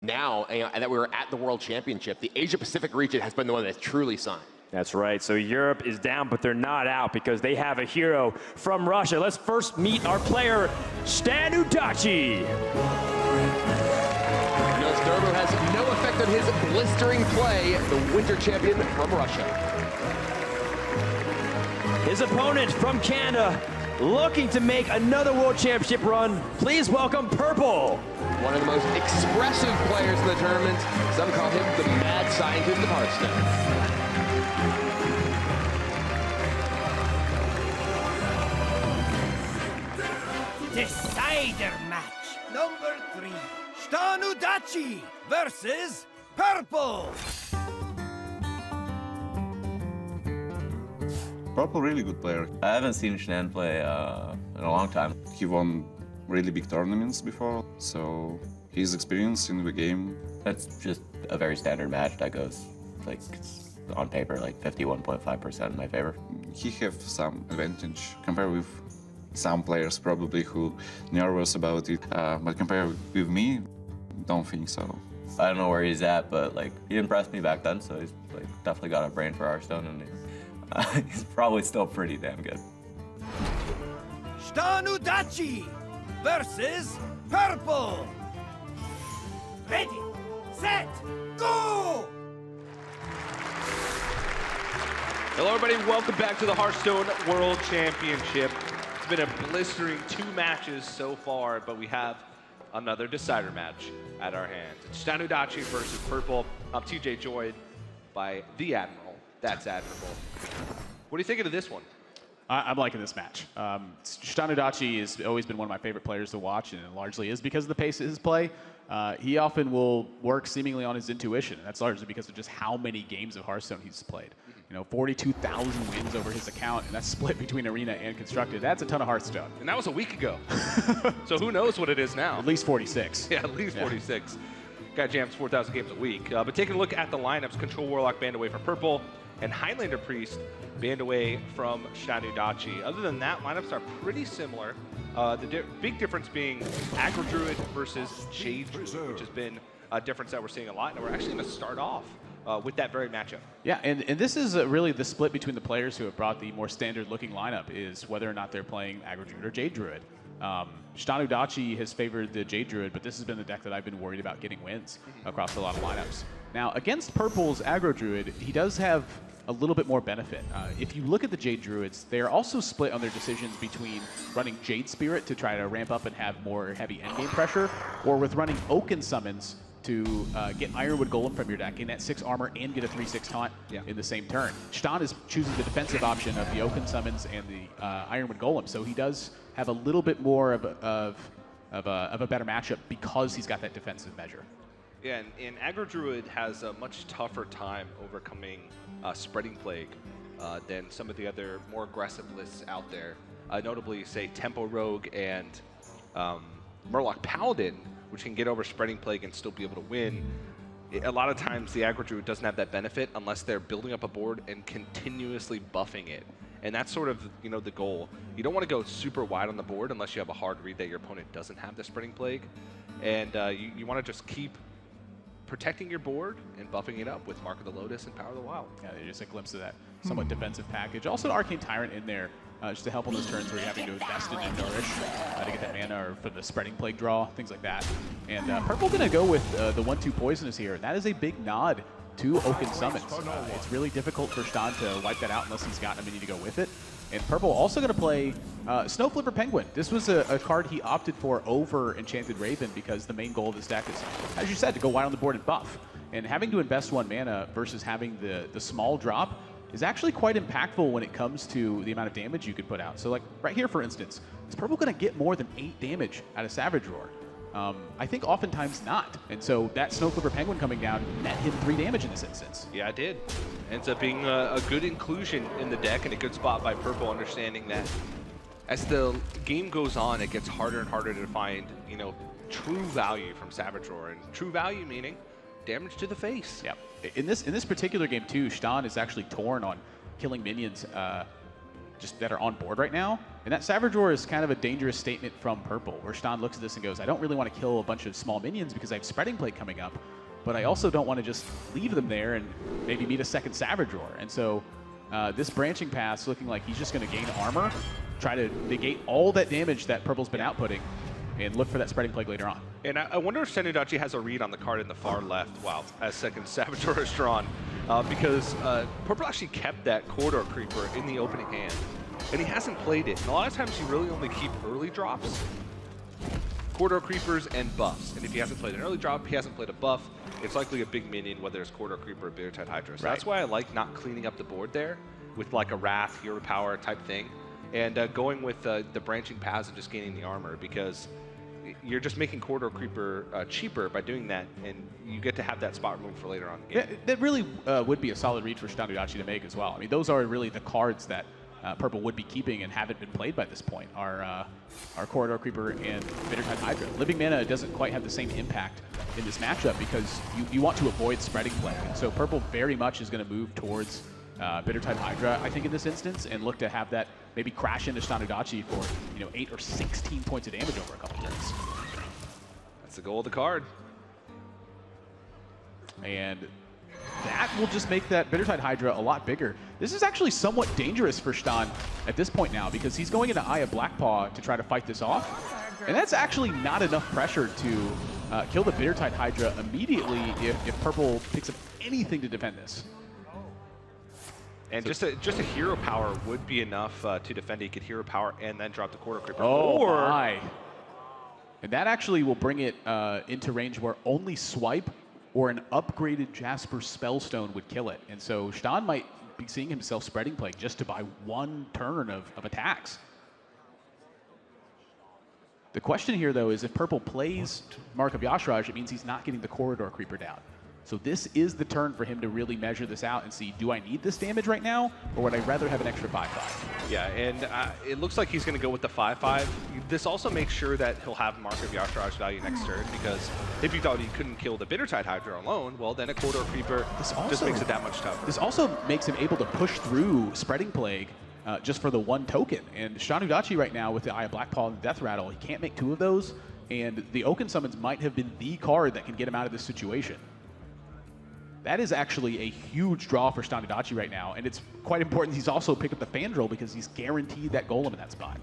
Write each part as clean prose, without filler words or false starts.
now that we were at the World Championship, the Asia-Pacific region has been the one that's truly signed. That's right. So Europe is down, but they're not out because they have a hero from Russia. Let's first meet our player, ShtanUdachi. Dermo has no effect on his blistering play, the winter champion from Russia. His opponent from Canada, looking to make another World Championship run. Please welcome Purple. One of the most expressive players in the tournament. Some call him the mad scientist of Hearthstone. Decider match number 3. ShtanUdachi versus Purple. Purple, really good player. I haven't seen Shtan play in a long time. He won really big tournaments before, so his experience in the game. That's just a very standard match that goes, like, on paper, like 51.5% in my favor. He have some advantage compared with some players probably who nervous about it, but compared with me, don't think so. I don't know where he's at, but like he impressed me back then, so he's like definitely got a brain for Hearthstone, and he's probably still pretty damn good. ShtanUdachi versus Purple. Ready, set, go! Hello everybody, welcome back to the Hearthstone World Championship. It's been a blistering 2 matches so far, but we have another decider match at our hands. It's ShtanUdachi versus Purple. I'm TJ, joined by the Admiral. That's admirable. What are you thinking of this one? I'm liking this match. ShtanUdachi has always been one of my favorite players to watch, and it largely is because of the pace of his play. He often will work seemingly on his intuition, and that's largely because of just how many games of Hearthstone he's played. You know, 42,000 wins over his account, and that's split between Arena and Constructed. That's a ton of Hearthstone. And that was a week ago. So who knows what it is now? At least 46. Yeah, at least 46. Guy jams 4,000 games a week. But taking a look at the lineups, Control Warlock banned away from Purple, and Highlander Priest banned away from ShtanUdachi. Other than that, lineups are pretty similar. The big difference being Aggro Druid versus Jade Druid, which has been a difference that we're seeing a lot. And we're actually going to start off with that very matchup. Yeah, and this is really the split between the players who have brought the more standard-looking lineup is whether or not they're playing Aggro Druid or Jade Druid. ShtanUdachi has favored the Jade Druid, but this has been the deck that I've been worried about getting wins across a lot of lineups. Now, against Purple's Aggro Druid, he does have a little bit more benefit. If you look at the Jade Druids, they're also split on their decisions between running Jade Spirit to try to ramp up and have more heavy endgame pressure, or with running Oaken Summons to get Ironwood Golem from your deck, gain that 6 armor and get a 3/6 taunt in the same turn. Shtan is choosing the defensive option of the Oaken Summons and the Ironwood Golem, so he does have a little bit more of a better matchup because he's got that defensive measure. Yeah, and Aggro Druid has a much tougher time overcoming Spreading Plague than some of the other more aggressive lists out there. Notably, say, Tempo Rogue and Murloc Paladin, which can get over Spreading Plague and still be able to win. A lot of times, the Aggro Druid doesn't have that benefit unless they're building up a board and continuously buffing it. And that's sort of, you know, the goal. You don't want to go super wide on the board unless you have a hard read that your opponent doesn't have the Spreading Plague. And you want to just keep protecting your board and buffing it up with Mark of the Lotus and Power of the Wild. Yeah, just a glimpse of that somewhat defensive package. Also, Arcane Tyrant in there just to help on those turns where you're having to invest in Nourish to get that mana or for the Spreading Plague draw, things like that. And Purple going to go with the 1/2 Poisonous here. That is a big nod to Oaken Summons. It's really difficult for Shtan to wipe that out unless he's got a mini to go with it. And Purple also going to play Snow Flipper Penguin. This was a card he opted for over Enchanted Raven because the main goal of this deck is, as you said, to go wide on the board and buff. And having to invest 1 mana versus having the small drop is actually quite impactful when it comes to the amount of damage you could put out. So like right here, for instance, is Purple going to get more than 8 damage out of Savage Roar? I think oftentimes not. And so that Snow Flipper Penguin coming down net him 3 damage in this instance. Yeah, it did. Ends up being a good inclusion in the deck and a good spot by Purple, understanding that as the game goes on, it gets harder and harder to find, you know, true value from Savage Roar. And true value meaning damage to the face. Yeah. In this particular game too, Shtan is actually torn on killing minions that are on board right now. And that Savage Roar is kind of a dangerous statement from Purple, where Shtan looks at this and goes, I don't really want to kill a bunch of small minions because I have Spreading Plague coming up, but I also don't want to just leave them there and maybe meet a second Savage Roar. And so this branching pass looking like he's just going to gain armor, try to negate all that damage that Purple's been outputting, and look for that Spreading Plague later on. And I wonder if ShtanUdachi has a read on the card in the far left, wow, as second Savage Roar is drawn, because Purple actually kept that Corridor Creeper in the opening hand, and he hasn't played it. And a lot of times you really only keep early drops, Corridor Creepers and buffs. And if he hasn't played an early drop, he hasn't played a buff, it's likely a big minion, whether it's Corridor Creeper or Bittertide Hydra. So that's why I like not cleaning up the board there with like a Wrath, Hero Power type thing, and going with the branching paths and just gaining the armor, because you're just making Corridor Creeper cheaper by doing that, and you get to have that spot removed for later on in the game. Yeah, that really would be a solid read for ShtanUdachi to make as well. I mean, those are really the cards that Purple would be keeping and haven't been played by this point, are Corridor Creeper and Bittertide Hydra. Living Mana doesn't quite have the same impact in this matchup because you want to avoid Spreading Plague. So Purple very much is going to move towards Bittertide Hydra, I think, in this instance, and look to have that maybe crash into ShtanUdachi for 8 or 16 points of damage over a couple turns. That's the goal of the card. And that will just make that Bittertide Hydra a lot bigger. This is actually somewhat dangerous for Shtan at this point now, because he's going into Eye of Blackpaw to try to fight this off. And that's actually not enough pressure to kill the Bittertide Hydra immediately if Purple picks up anything to defend this. And so just a Hero Power would be enough to defend it. He could Hero Power and then drop the Corridor Creeper. Oh, my. And that actually will bring it into range where only Swipe or an upgraded Jasper Spellstone would kill it. And so Shtan might be seeing himself Spreading Plague just to buy one turn of attacks. The question here, though, is if Purple plays Mark of Yashraj, it means he's not getting the Corridor Creeper down. So this is the turn for him to really measure this out and see, do I need this damage right now, or would I rather have an extra 5/5? Yeah, and it looks like he's going to go with the 5/5. This also makes sure that he'll have Mark of Yashraj value next turn, because if you thought he couldn't kill the Bittertide Hydra alone, well, then a Corridor Creeper just makes it that much tougher. This also makes him able to push through Spreading Plague just for the one token. And ShtanUdachi right now with the Eye of Blackpaw and the Death Rattle, he can't make 2 of those, and the Oaken Summons might have been the card that can get him out of this situation. That is actually a huge draw for ShtanUdachi right now, and it's quite important he's also picked up the Fandral because he's guaranteed that Golem in that spot.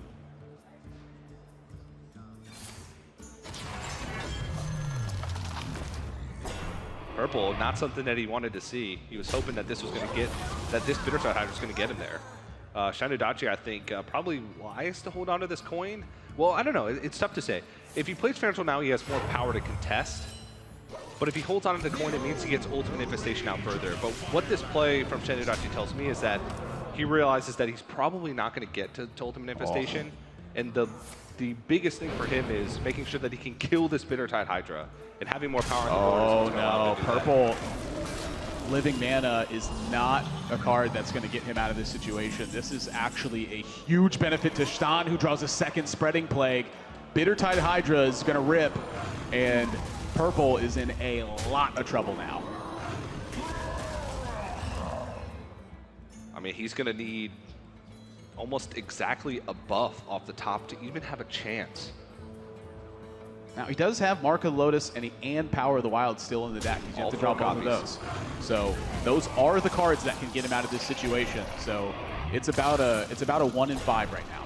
Purple, not something that he wanted to see. He was hoping that this was going to get, that this Bittertide Hydra was going to get him there. ShtanUdachi, I think, probably wise to hold on to this coin. Well, I don't know. It's tough to say. If he plays Fandral now, he has more power to contest. But if he holds on to the coin, it means he gets Ultimate Infestation out further. But what this play from ShtanUdachi tells me is that he realizes that he's probably not going to get to Ultimate Infestation. And the biggest thing for him is making sure that he can kill this Bittertide Hydra and having more power on the board. Oh, no. Purple Living Mana is not a card that's going to get him out of this situation. This is actually a huge benefit to Shtan, who draws a second Spreading Plague. Bittertide Hydra is going to rip, and Purple is in a lot of trouble now. I mean, he's going to need almost exactly a buff off the top to even have a chance. Now, he does have Mark of the Lotus and Power of the Wild still in the deck. He's going to have to draw both of those. So those are the cards that can get him out of this situation. So it's about a 1 in 5 right now.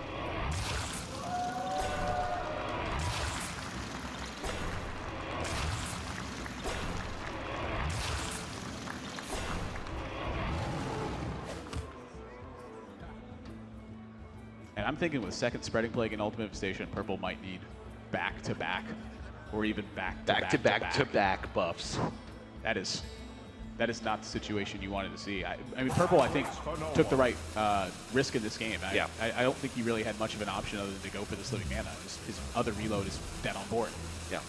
And I'm thinking with second Spreading Plague and Ultimate Infestation, Purple might need back-to-back, or even back-to-back buffs. That is not the situation you wanted to see. I mean, Purple, I think, took the right risk in this game. I don't think he really had much of an option other than to go for this Living Mana. Just his other reload is dead on board. Yeah.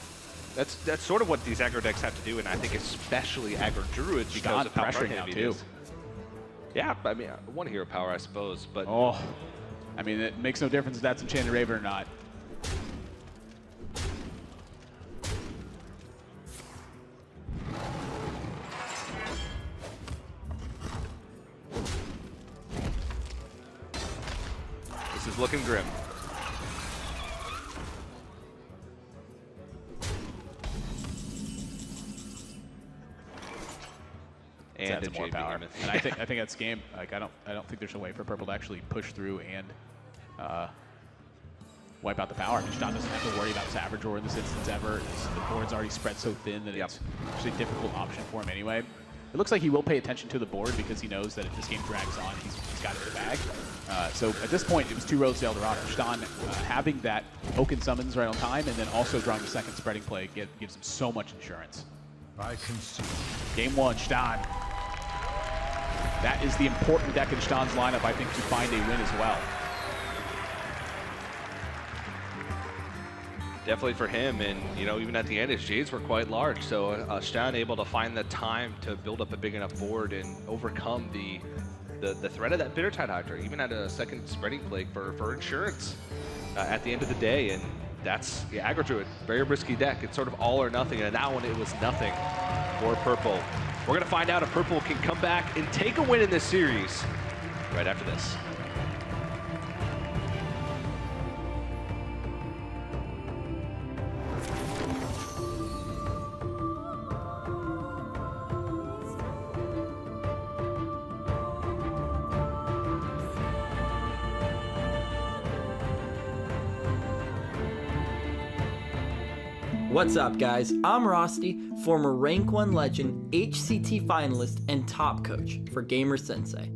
That's sort of what these aggro decks have to do, and I think especially aggro Druid because of how pressuring now, it too. is. Yeah, I mean, one hero power, I suppose, but... Oh, I mean, it makes no difference if that's Enchanted Raven or not. looking grim. And Adds more power. And I think that's game. Like I don't think there's a way for Purple to actually push through and wipe out the power. I mean, Shtan doesn't have to worry about Savage Roar in this instance ever. The board's already spread so thin that it's actually a difficult option for him anyway. It looks like he will pay attention to the board because he knows that if this game drags on, he's got it in the bag. So at this point, it was 2 roads to El Dorado. Shtan having that Oaken summons right on time and then also drawing the second spreading play gives him so much insurance. Game 1, Shtan. That is the important deck in Shtan's lineup, I think, to find a win as well. Definitely for him, and you know, even at the end, his Jades were quite large, so Shtan able to find the time to build up a big enough board and overcome the threat of that Bittertide Hydra, even at a second spreading plague for insurance at the end of the day. And that's the Aggro Druid, very risky deck. It's sort of all or nothing, and in that one it was nothing for Purple. We're gonna find out if Purple can come back and take a win in this series right after this. What's up, guys? I'm Rosti, former Rank 1 legend, HCT finalist, and top coach for Gamer Sensei.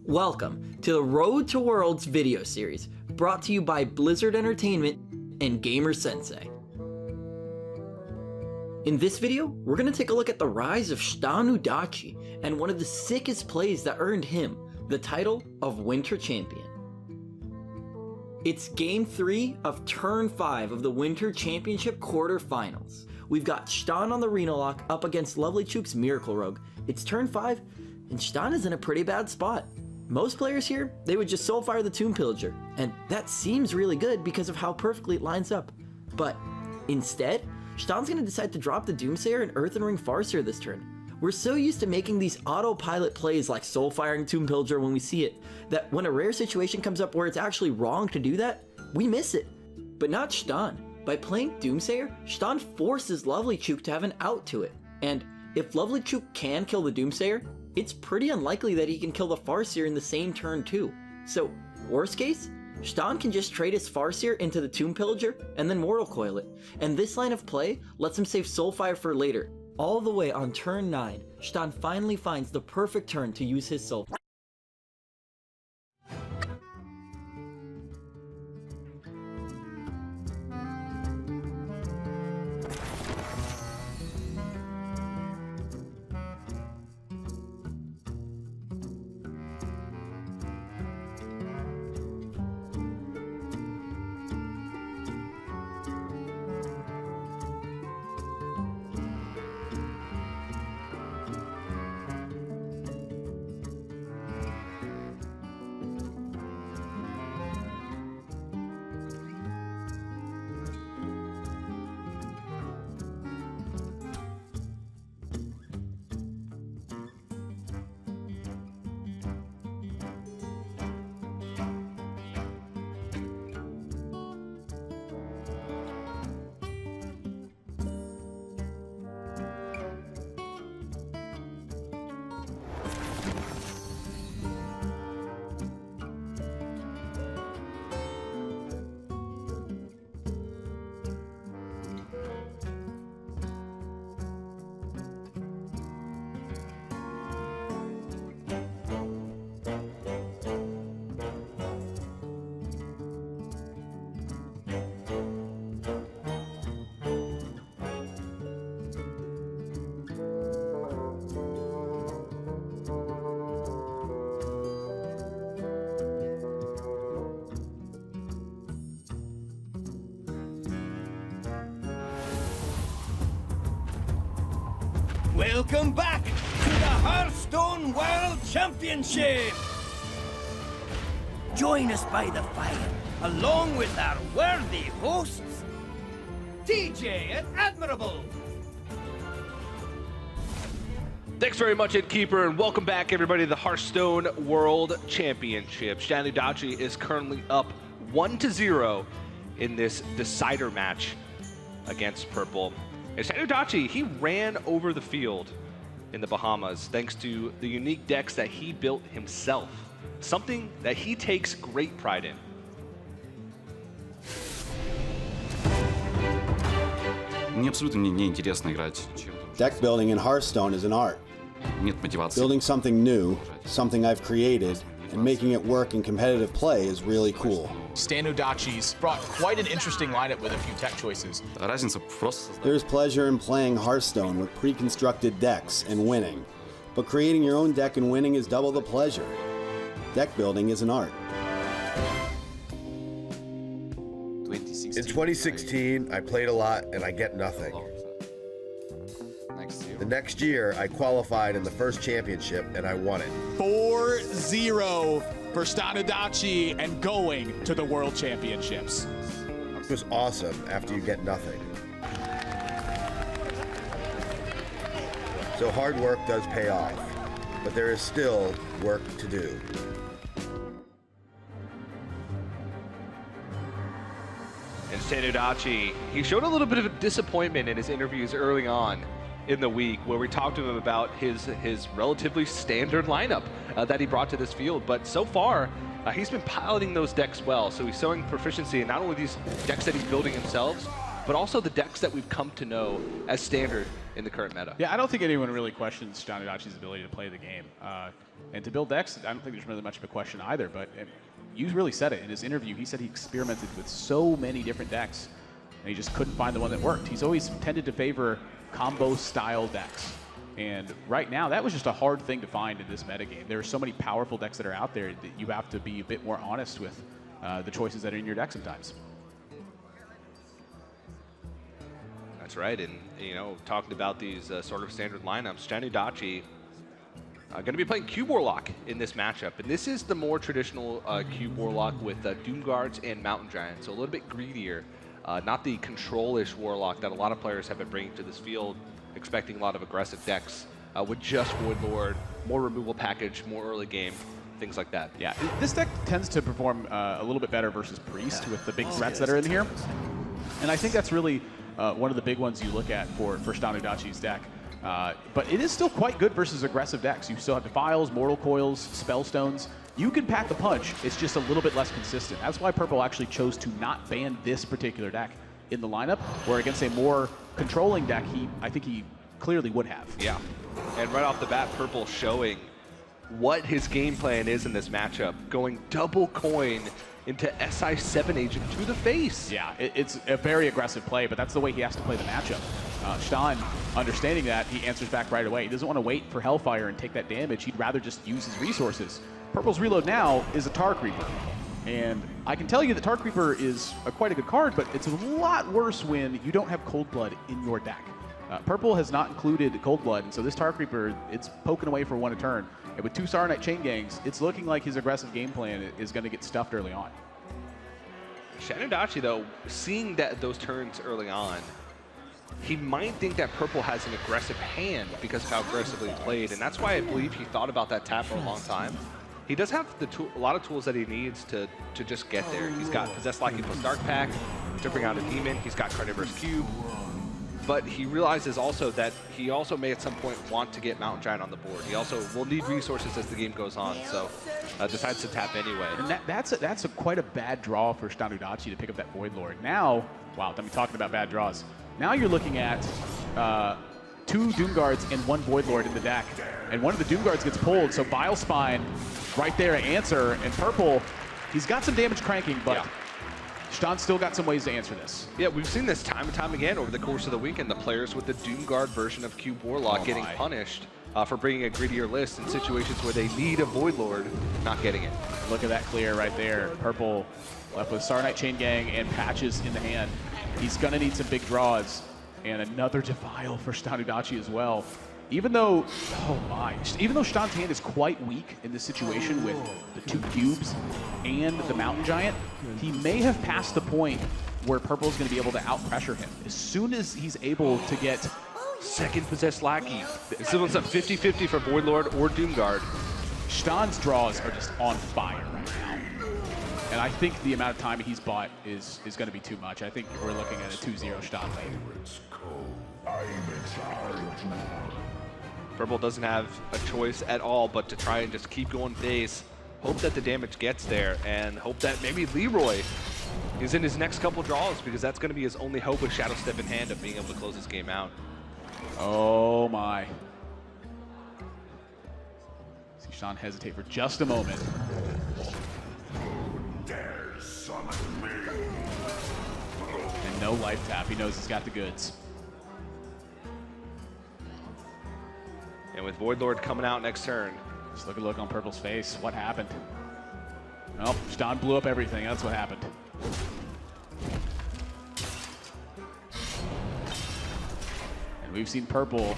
Welcome to the Road to Worlds video series, brought to you by Blizzard Entertainment and Gamer Sensei. In this video, we're going to take a look at the rise of ShtanUdachi and one of the sickest plays that earned him the title of Winter Champion. It's Game 3 of Turn 5 of the Winter Championship quarterfinals. We've got Shtan on the Reno Lock up against Lovely Chook's Miracle Rogue. It's Turn 5, and Shtan is in a pretty bad spot. Most players here, they would just Soulfire the Tomb Pillager, and that seems really good because of how perfectly it lines up. But instead, Shtan's gonna decide to drop the Doomsayer and Earthen Ring Farseer this turn. We're so used to making these autopilot plays like Soulfiring Tomb Pillager when we see it, that when a rare situation comes up where it's actually wrong to do that, we miss it. But not Shtan. By playing Doomsayer, Shtan forces Lovely Chook to have an out to it. And if Lovely Chook can kill the Doomsayer, it's pretty unlikely that he can kill the Farseer in the same turn too. So, worst case, Shtan can just trade his Farseer into the Tomb Pillager and then Mortal Coil it. And this line of play lets him save Soulfire for later. All the way on turn 9, Shtan finally finds the perfect turn to use his Soulfire. Welcome back to the Hearthstone World Championship! Join us by the fire, along with our worthy hosts, TJ and Admirable, Thanks very much, Innkeeper, and welcome back, everybody, to the Hearthstone World Championship. ShtanUdachi is currently up 1-0 in this decider match against Purple. And ShtanUdachi, he ran over the field in the Bahamas thanks to the unique decks that he built himself, something that he takes great pride in. Мне абсолютно не интересно играть чем-то. Deck building in Hearthstone is an art. Нет мотивации. Building something new, something I've created, and making it work in competitive play is really cool. ShtanUdachi's brought quite an interesting lineup with a few tech choices. Разница просто. There's pleasure in playing Hearthstone with pre-constructed decks and winning, but creating your own deck and winning is double the pleasure. Deck building is an art. In 2016, I played a lot and I get nothing. The next year, I qualified in the first championship and I won it. 4-0 for ShtanUdachi and going to the World Championships. It was awesome after you get nothing. So hard work does pay off, but there is still work to do. And ShtanUdachi, he showed a little bit of a disappointment in his interviews early on in the week, where we talked to him about his relatively standard lineup that he brought to this field. But so far, he's been piloting those decks well. So he's showing proficiency in not only these decks that he's building himself, but also the decks that we've come to know as standard in the current meta. Yeah, I don't think anyone really questions ShtanUdachi's ability to play the game. And to build decks, I don't think there's really much of a question either, but you really said it in his interview. He said he experimented with so many different decks, and he just couldn't find the one that worked. He's always tended to favor combo-style decks. And right now, that was just a hard thing to find in this metagame. There are so many powerful decks that are out there that you have to be a bit more honest with the choices that are in your deck sometimes. That's right, and you know, talking about these sort of standard lineups, ShtanUdachi going to be playing Cube Warlock in this matchup, and this is the more traditional Cube Warlock with Doom Guards and Mountain Giant, so a little bit greedier, not the control-ish Warlock that a lot of players have been bringing to this field, expecting a lot of aggressive decks with just Void Lord, more removal package, more early game, things like that. Yeah, this deck tends to perform a little bit better versus Priest with the big threats that are in here, and I think that's really one of the big ones you look at for ShtanUdachi's deck. But it is still quite good versus aggressive decks. You still have Defiles, Mortal Coils, Spellstones. You can pack the punch, it's just a little bit less consistent. That's why Purple actually chose to not ban this particular deck in the lineup, where against a more controlling deck, I think he clearly would have. Yeah, and right off the bat, Purple showing what his game plan is in this matchup, going double coin into SI7 agent to the face. Yeah, it's a very aggressive play, but that's the way he has to play the matchup. Shtan, understanding that, he answers back right away. He doesn't want to wait for Hellfire and take that damage. He'd rather just use his resources. Purple's reload now is a Tar Creeper. And I can tell you that Tar Creeper is quite a good card, but it's a lot worse when you don't have Cold Blood in your deck. Purple has not included Cold Blood, and so this Tar Creeper, it's poking away for one a turn. And with 2 Saronite Chain Gangs, it's looking like his aggressive game plan is going to get stuffed early on. ShtanUdachi, though, seeing those turns early on, he might think that Purple has an aggressive hand because of how aggressively he played, and that's why I believe he thought about that tap for a long time. He does have a lot of tools that he needs to just get there. He's got Possessed Lackey plus Dark Pact to bring out a Demon. He's got Carnivorous Cube. But he realizes also that he also may at some point want to get Mountain Giant on the board. He also will need resources as the game goes on, so decides to tap anyway. And that's quite a bad draw for ShtanUdachi to pick up that Void Lord. Now, wow, I'm talking about bad draws. Now you're looking at 2 Doom Guards and 1 Void Lord in the deck. And one of the Doom Guards gets pulled, so Bile Spine right there to answer. And Purple, he's got some damage cranking, but yeah, Shtan's still got some ways to answer this. Yeah, we've seen this time and time again over the course of the weekend. The players with the Doom Guard version of Cube Warlock getting punished for bringing a greedier list in situations where they need a Void Lord, not getting it. Look at that clear right there. Purple left with Saronite Chain Gang and Patches in the hand. He's going to need some big draws. And another Defile for ShtanUdachi as well. Even though, even though Shtan's hand is quite weak in this situation with the 2 cubes and the Mountain Giant, he may have passed the point where Purple's going to be able to out-pressure him. As soon as he's able to get second possessed lackey. This one's a 50-50 for Voidlord or Doomguard. Shtan's draws are just on fire right now. And I think the amount of time he's bought is going to be too much. I think we're looking at a 2-0 Shtan lead. Purple doesn't have a choice at all but to try and just keep going base, hope that the damage gets there, and hope that maybe Leroy is in his next couple draws, because that's going to be his only hope with Shadow Step in hand of being able to close this game out. Oh my. See Shtan hesitate for just a moment. And no life tap. He knows he's got the goods. And with Voidlord coming out next turn. Just look on Purple's face. What happened? Well, Shtan blew up everything. That's what happened. And we've seen Purple,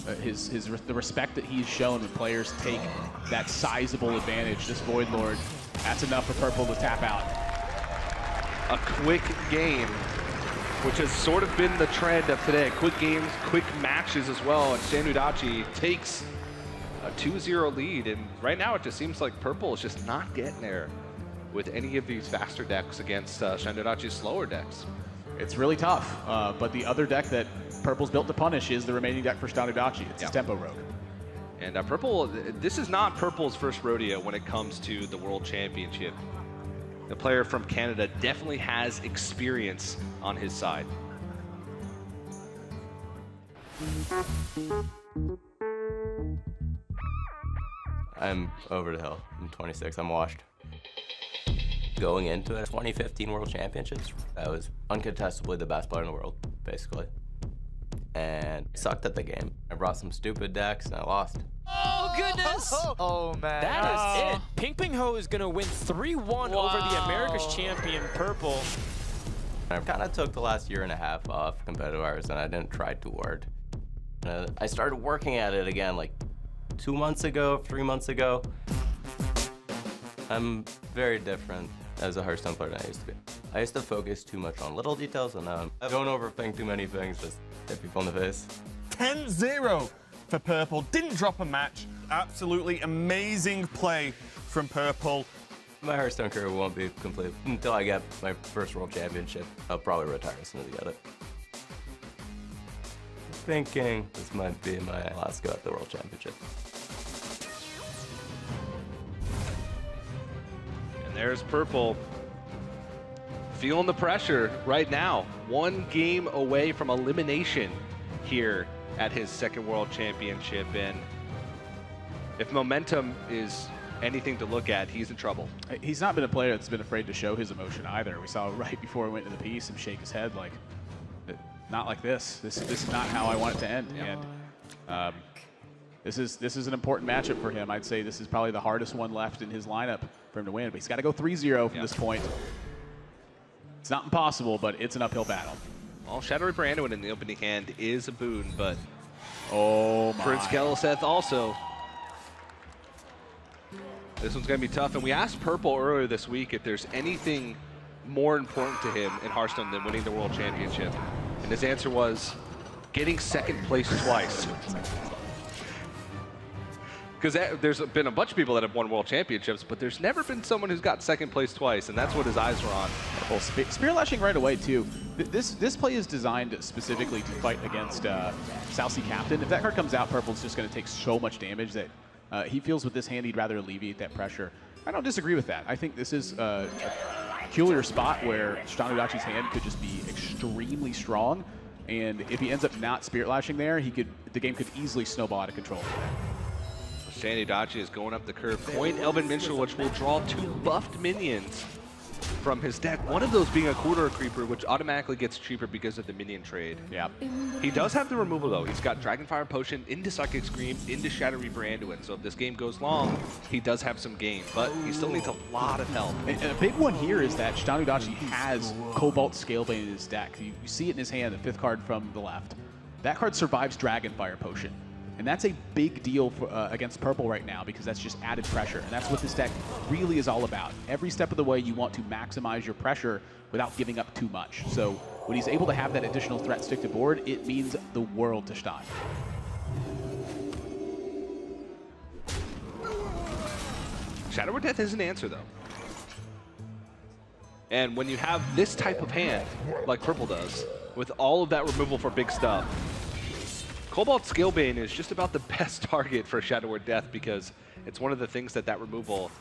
the respect that he's shown when players take that sizable advantage. This Voidlord, that's enough for Purple to tap out. A quick game, which has sort of been the trend of today. Quick games, quick matches as well. And ShtanUdachi takes a 2-0 lead. And right now it just seems like Purple is just not getting there with any of these faster decks against ShtanUdachi's slower decks. It's really tough, but the other deck that Purple's built to punish is the remaining deck for ShtanUdachi. It's his Tempo Rogue. And Purple, this is not Purple's first rodeo when it comes to the World Championship. The player from Canada definitely has experience on his side. I'm over the hill. I'm 26. I'm washed. Going into it, 2015 World Championships, I was uncontestably the best player in the world, basically. And I sucked at the game. I brought some stupid decks and I lost. Oh, goodness! Oh, man. That is it. Ping Ping Ho is going to win 3-1 over the America's champion, Purple. I kind of took the last year and a half off competitive hours and I didn't try too hard. I started working at it again like 2 months ago, 3 months ago. I'm very different as a Hearthstone player than I used to be. I used to focus too much on little details, and now I don't overthink too many things, just hit people in the face. 10-0 for Purple. Didn't drop a match. Absolutely amazing play from Purple. My Hearthstone career won't be complete until I get my first World Championship. I'll probably retire as soon as I get it. Thinking this might be my last go at the World Championship. There's Purple feeling the pressure right now. 1 game away from elimination here at his second World Championship. And if momentum is anything to look at, he's in trouble. He's not been a player that's been afraid to show his emotion either. We saw right before we went into the piece him shake his head like, not like this. This is not how I want it to end. Yeah. And this is an important matchup for him. I'd say this is probably the hardest one left in his lineup for him to win. But he's got to go 3-0 from this point. It's not impossible, but it's an uphill battle. Well, Shadowy Branduin in the opening hand is a boon, but oh my. Prince Keleseth also. This one's going to be tough. And we asked Purple earlier this week if there's anything more important to him in Hearthstone than winning the World Championship. And his answer was getting second place twice. Because there's been a bunch of people that have won World Championships, but there's never been someone who's got second place twice, and that's what his eyes were on. Well, Spear Lashing right away, too. This play is designed specifically to fight against South Sea Captain. If that card comes out, Purple's just going to take so much damage that he feels with this hand he'd rather alleviate that pressure. I don't disagree with that. I think this is a peculiar spot where ShtanUdachi's hand could just be extremely strong, and if he ends up not Spirit Lashing there, the game could easily snowball out of control. ShtanUdachi is going up the curve. Point Elven Minstrel, which will draw 2 buffed minions from his deck. One of those being a Corridor Creeper, which automatically gets cheaper because of the minion trade. Yeah. He does have the removal, though. He's got Dragonfire Potion into Psychic Scream, into Shadowy Branduin. So if this game goes long, he does have some gain, but he still needs a lot of help. And a big one here is that ShtanUdachi has Cobalt Scalebane in his deck. You see it in his hand, the 5th card from the left. That card survives Dragonfire Potion. And that's a big deal for, against Purple right now, because that's just added pressure. And that's what this deck really is all about. Every step of the way, you want to maximize your pressure without giving up too much. So when he's able to have that additional threat stick to board, it means the world to Shtan. Shadow Death is an answer, though. And when you have this type of hand, like Purple does, with all of that removal for big stuff, Cobalt Scalebane is just about the best target for Shadow Death because it's one of the things that removal,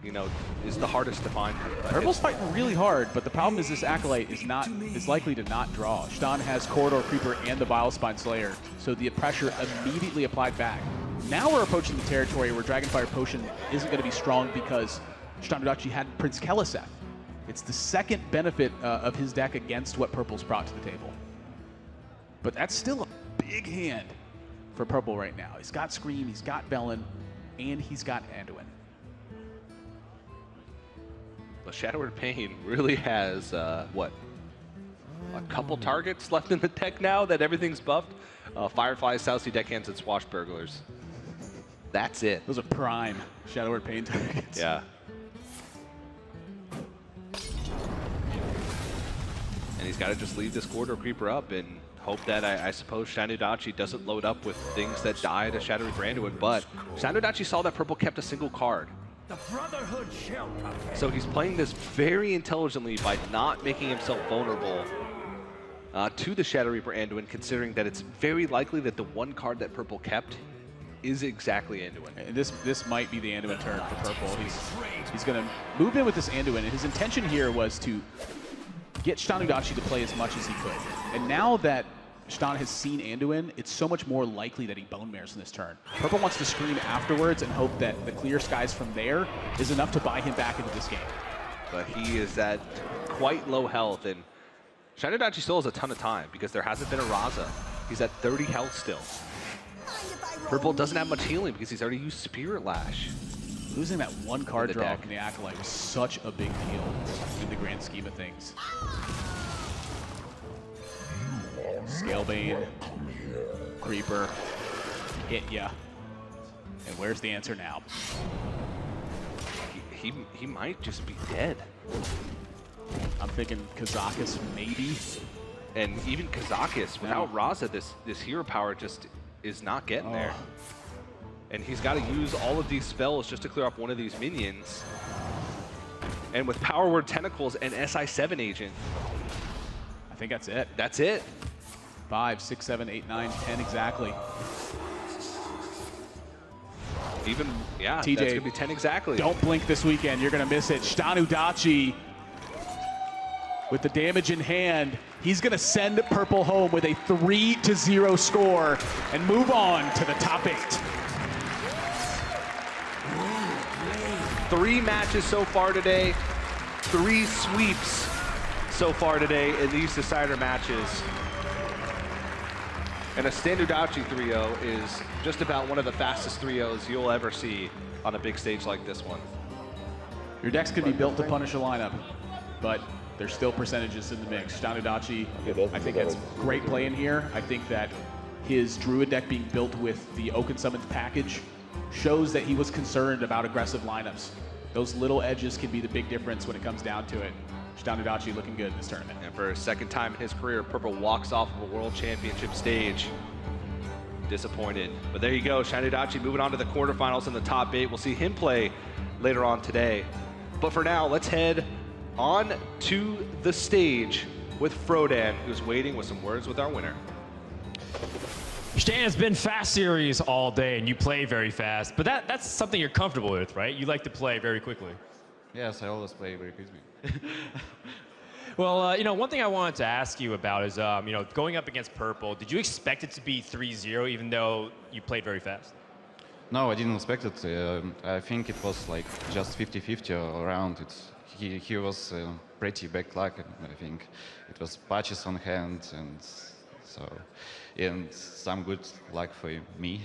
you know, is the hardest to find. Purple's fighting really hard, but the problem is this Acolyte is likely to not draw. Shtan has Corridor Creeper and the Vilespine Slayer, so the pressure immediately applied back. Now we're approaching the territory where Dragonfire Potion isn't going to be strong because ShtanUdachi had Prince Keliseth. It's the second benefit of his deck against what Purple's brought to the table. But that's still a big hand for Purple right now. He's got Scream, he's got Velen, and he's got Anduin. But Shattered Pain really has, what, a couple targets left in the deck now that everything's buffed? Fireflies, South Sea Deckhands, and Swashburglars. That's it. Those are prime Shadow Pain targets. Yeah. And he's got to just leave this Corridor Creeper up and hope that, I suppose, ShtanUdachi doesn't load up with things that die to Shadowy Branduin, but ShtanUdachi saw that Purple kept a single card. The Brotherhood shall prevail. So he's playing this very intelligently by not making himself vulnerable to the Shadow Reaper Anduin, considering that it's very likely that the one card that Purple kept is exactly Anduin. And this might be the Anduin turn for Purple. He's going to move in with this Anduin, and his intention here was to get ShtanUdachi to play as much as he could. And now that Shtan has seen Anduin, it's so much more likely that he Bone Mares in this turn. Purple wants to scream afterwards and hope that the clear skies from there is enough to buy him back into this game. But he is at quite low health, and ShtanUdachi still has a ton of time because there hasn't been a Raza. He's at 30 health still. Purple doesn't have much healing because he's already used Spirit Lash. Losing that one card draw from the Acolyte was such a big deal in the grand scheme of things. Scalebane, Creeper, hit ya. And where's the answer now? He might just be dead. I'm thinking Kazakus maybe. And even Kazakus, without Raza, this hero power just is not getting there. And he's got to use all of these spells just to clear up one of these minions. And with Power Word Tentacles and SI7 Agent, I think that's it. That's it. 5, 6, 7, 8, 9, 10 exactly. Even, yeah, TJ, that's going to be 10 exactly. Don't blink this weekend. You're going to miss it. ShtanUdachi with the damage in hand. He's going to send Purple home with a 3-0 score and move on to the top 8. 3 matches so far today. 3 sweeps so far today in these decider matches. And a ShtanUdachi 3-0 is just about one of the fastest 3-0s you'll ever see on a big stage like this one. Your decks could be built to punish a lineup, but there's still percentages in the mix. ShtanUdachi, I think that's great play in here. I think that his Druid deck being built with the Oaken Summons package shows that he was concerned about aggressive lineups. Those little edges can be the big difference when it comes down to it. ShtanUdachi looking good in this tournament. And for a second time in his career, Purple walks off of a World Championship stage. Disappointed. But there you go, ShtanUdachi moving on to the quarterfinals in the top 8. We'll see him play later on today. But for now, let's head on to the stage with Frodan, who's waiting with some words with our winner. Shtan has been fast series all day, and you play very fast, but that's something you're comfortable with, right? You like to play very quickly. Yes, I always play very quickly. Well, you know, one thing I wanted to ask you about is, you know, going up against Purple, did you expect it to be 3-0 even though you played very fast? No, I didn't expect it. I think it was like just 50-50 around. He was pretty back luck, I think. It was patches on hand, and some good luck for me.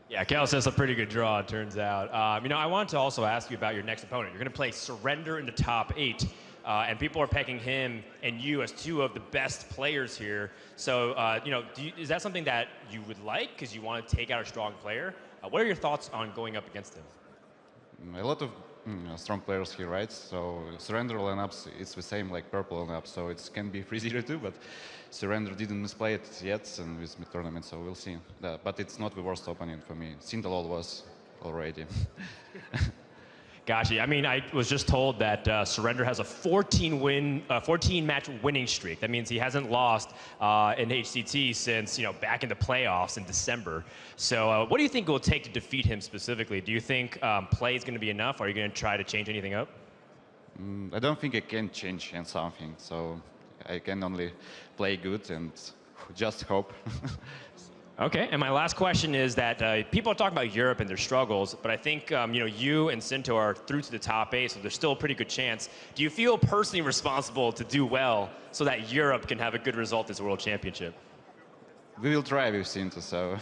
Yeah, Keliseth's a pretty good draw, it turns out. You know, I wanted to also ask you about your next opponent. You're going to play Surrender in the top 8, and people are pecking him and you as 2 of the best players here. So, you know, is that something that you would like because you want to take out a strong player? What are your thoughts on going up against him? A lot of strong players here, right? So Surrender lineups, it's the same like purple lineup, so it can be 3-0 too, but Surrender didn't misplay it yet and with mid-tournament, so we'll see. But it's not the worst opponent for me. Sintalol was already. Gotcha. I mean, I was just told that Surrender has a 14-match winning streak. That means he hasn't lost in HCT since back in the playoffs in December. So, what do you think it will take to defeat him specifically? Do you think play is going to be enough? Are you going to try to change anything up? I don't think I can change something. So, I can only play good and just hope. Okay, and my last question is that people are talking about Europe and their struggles, but I think you and Sinto are through to the top 8, so there's still a pretty good chance. Do you feel personally responsible to do well so that Europe can have a good result this World Championship? We will try with Sinto, so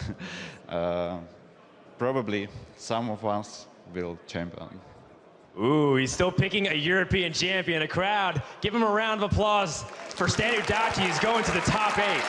probably some of us will champion. Ooh, he's still picking a European champion. A crowd, give him a round of applause for ShtanUdachi. He's going to the top 8.